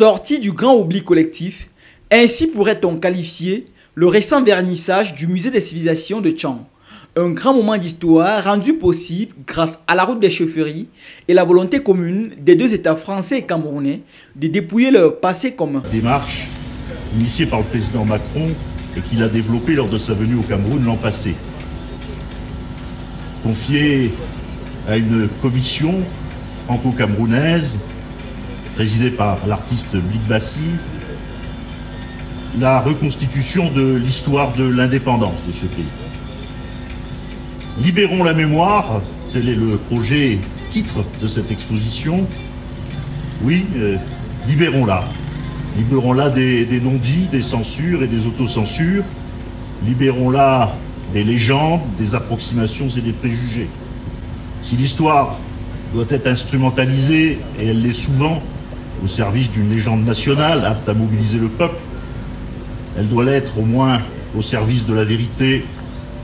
Sorti du grand oubli collectif, ainsi pourrait-on qualifier le récent vernissage du musée des civilisations de Tchang. Un grand moment d'histoire rendu possible grâce à la route des chaufferies et la volonté commune des deux États français et camerounais de dépouiller leur passé commun. Démarche initiée par le président Macron et qu'il a développée lors de sa venue au Cameroun l'an passé. Confiée à une commission franco-camerounaise présidée par l'artiste Blik Bassi, la reconstitution de l'histoire de l'indépendance de ce pays. Libérons la mémoire, tel est le projet titre de cette exposition. Oui, libérons-la. Libérons-la des non-dits, des censures et des autocensures. Libérons-la des légendes, des approximations et des préjugés. Si l'histoire doit être instrumentalisée, et elle l'est souvent, au service d'une légende nationale apte à mobiliser le peuple, elle doit l'être au moins au service de la vérité,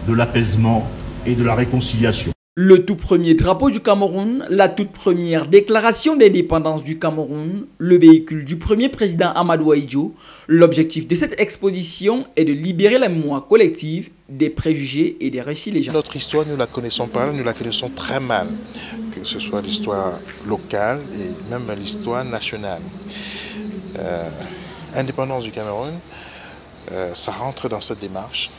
de l'apaisement et de la réconciliation. Le tout premier drapeau du Cameroun, la toute première déclaration d'indépendance du Cameroun, le véhicule du premier président Amadou Ahidjo, l'objectif de cette exposition est de libérer la mémoire collective des préjugés et des récits légendaires. Notre histoire, nous ne la connaissons pas, nous la connaissons très mal, que ce soit l'histoire locale et même l'histoire nationale. Indépendance du Cameroun, ça rentre dans cette démarche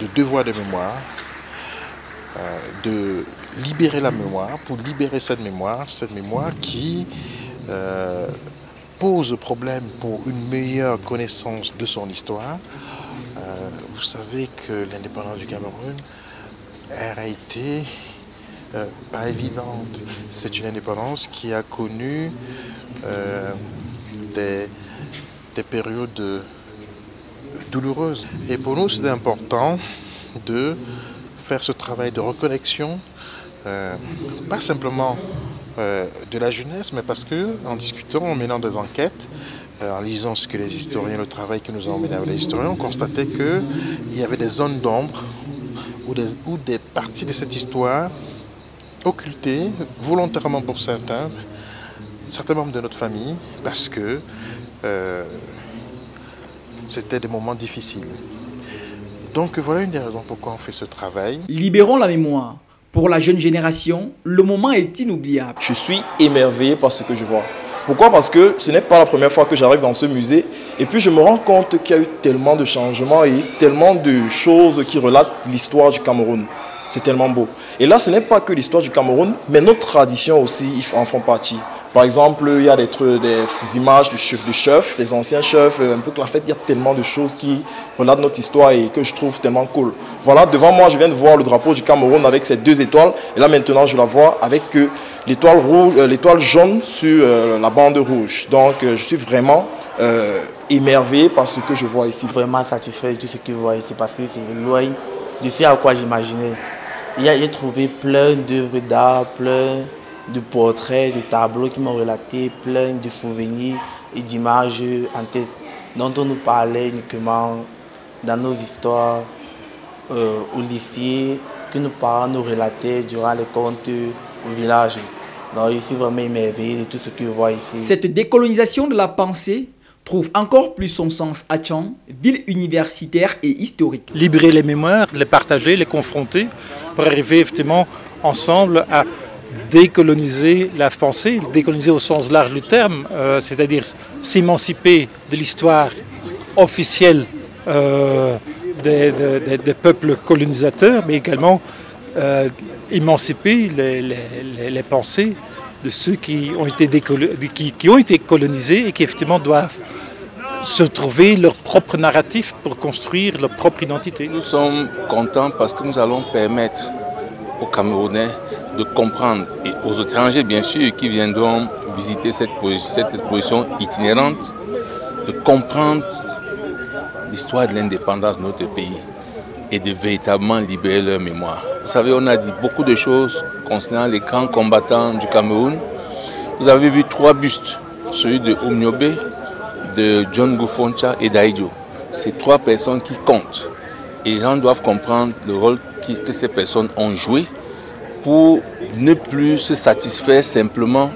de devoir de mémoire, de libérer la mémoire, pour libérer cette mémoire qui pose problème pour une meilleure connaissance de son histoire. Vous savez que l'indépendance du Cameroun a été pas évidente. C'est une indépendance qui a connu des périodes douloureuses. Et pour nous, c'est important de faire ce travail de reconnexion, pas simplement de la jeunesse, mais parce qu'en discutant, en menant des enquêtes, en lisant ce que les historiens, le travail que nous avons mené avec les historiens, on constatait qu'il y avait des zones d'ombre ou des parties de cette histoire occultées, volontairement pour certains membres de notre famille, parce que c'était des moments difficiles. Donc voilà une des raisons pourquoi on fait ce travail. Libérons la mémoire. Pour la jeune génération, le moment est inoubliable. Je suis émerveillé par ce que je vois. Pourquoi? Parce que ce n'est pas la première fois que j'arrive dans ce musée. Et puis je me rends compte qu'il y a eu tellement de changements et tellement de choses qui relatent l'histoire du Cameroun. C'est tellement beau. Et là, ce n'est pas que l'histoire du Cameroun, mais nos traditions aussi en font partie. Par exemple, il y a des images du chef, des anciens chefs, un peu que la fête, il y a tellement de choses qui relatent notre histoire et que je trouve tellement cool. Voilà, devant moi, je viens de voir le drapeau du Cameroun avec ses deux étoiles. Et là, maintenant, je la vois avec l'étoile rouge, l'étoile jaune sur la bande rouge. Donc, je suis vraiment émerveillé par ce que je vois ici. Vraiment satisfait de tout ce que je vois ici parce que c'est loin de ce à quoi j'imaginais. J'ai trouvé plein d'œuvres d'art, plein de portraits, de tableaux qui m'ont relaté, plein de souvenirs et d'images en tête dont on nous parlait uniquement dans nos histoires au lycée, que nos parents nous relataient durant les contes au village. Donc je suis vraiment émerveillé de tout ce que je vois ici. Cette décolonisation de la pensée trouve encore plus son sens à Tchang, ville universitaire et historique. Libérer les mémoires, les partager, les confronter, pour arriver effectivement ensemble à décoloniser la pensée, décoloniser au sens large du terme, c'est-à-dire s'émanciper de l'histoire officielle des peuples colonisateurs, mais également émanciper les pensées de ceux qui ont été colonisés et qui effectivement doivent se trouver leur propre narratif pour construire leur propre identité. Nous sommes contents parce que nous allons permettre aux Camerounais de comprendre, et aux étrangers bien sûr qui viendront visiter cette exposition itinérante, de comprendre l'histoire de l'indépendance de notre pays et de véritablement libérer leur mémoire. Vous savez, on a dit beaucoup de choses concernant les grands combattants du Cameroun. Vous avez vu 3 bustes, celui de Omniobé, de John Gufoncha et d'Ahidjo. C'est 3 personnes qui comptent. Et les gens doivent comprendre le rôle que ces personnes ont joué pour ne plus se satisfaire simplement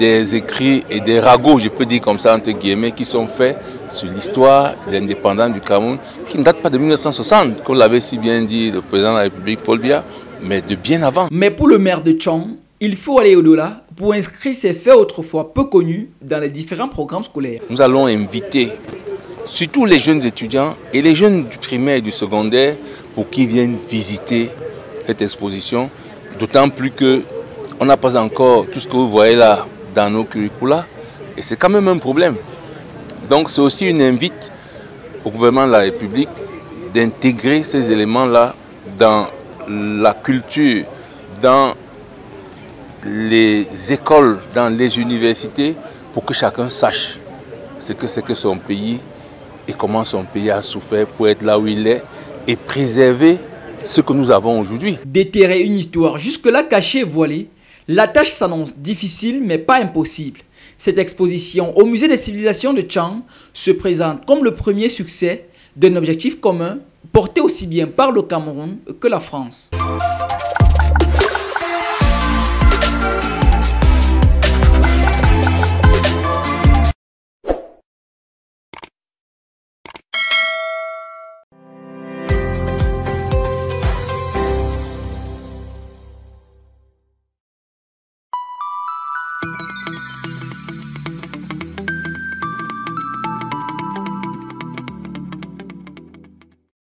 des écrits et des ragots, je peux dire comme ça, entre guillemets, qui sont faits sur l'histoire de l'indépendance du Cameroun, qui ne date pas de 1960, comme l'avait si bien dit le président de la République, Paul Biya, mais de bien avant. Mais pour le maire de Tchang, il faut aller au-delà pour inscrire ces faits autrefois peu connus dans les différents programmes scolaires. Nous allons inviter surtout les jeunes étudiants et les jeunes du primaire et du secondaire pour qu'ils viennent visiter cette exposition, d'autant plus qu'on n'a pas encore tout ce que vous voyez là dans nos curricula, et c'est quand même un problème. Donc c'est aussi une invite au gouvernement de la République d'intégrer ces éléments-là dans la culture, dans les écoles, dans les universités, pour que chacun sache ce que c'est que son pays et comment son pays a souffert pour être là où il est et préserver ce que nous avons aujourd'hui. Déterrer une histoire jusque-là cachée et voilée, la tâche s'annonce difficile mais pas impossible. Cette exposition au Musée des civilisations de Tchang se présente comme le premier succès d'un objectif commun porté aussi bien par le Cameroun que la France.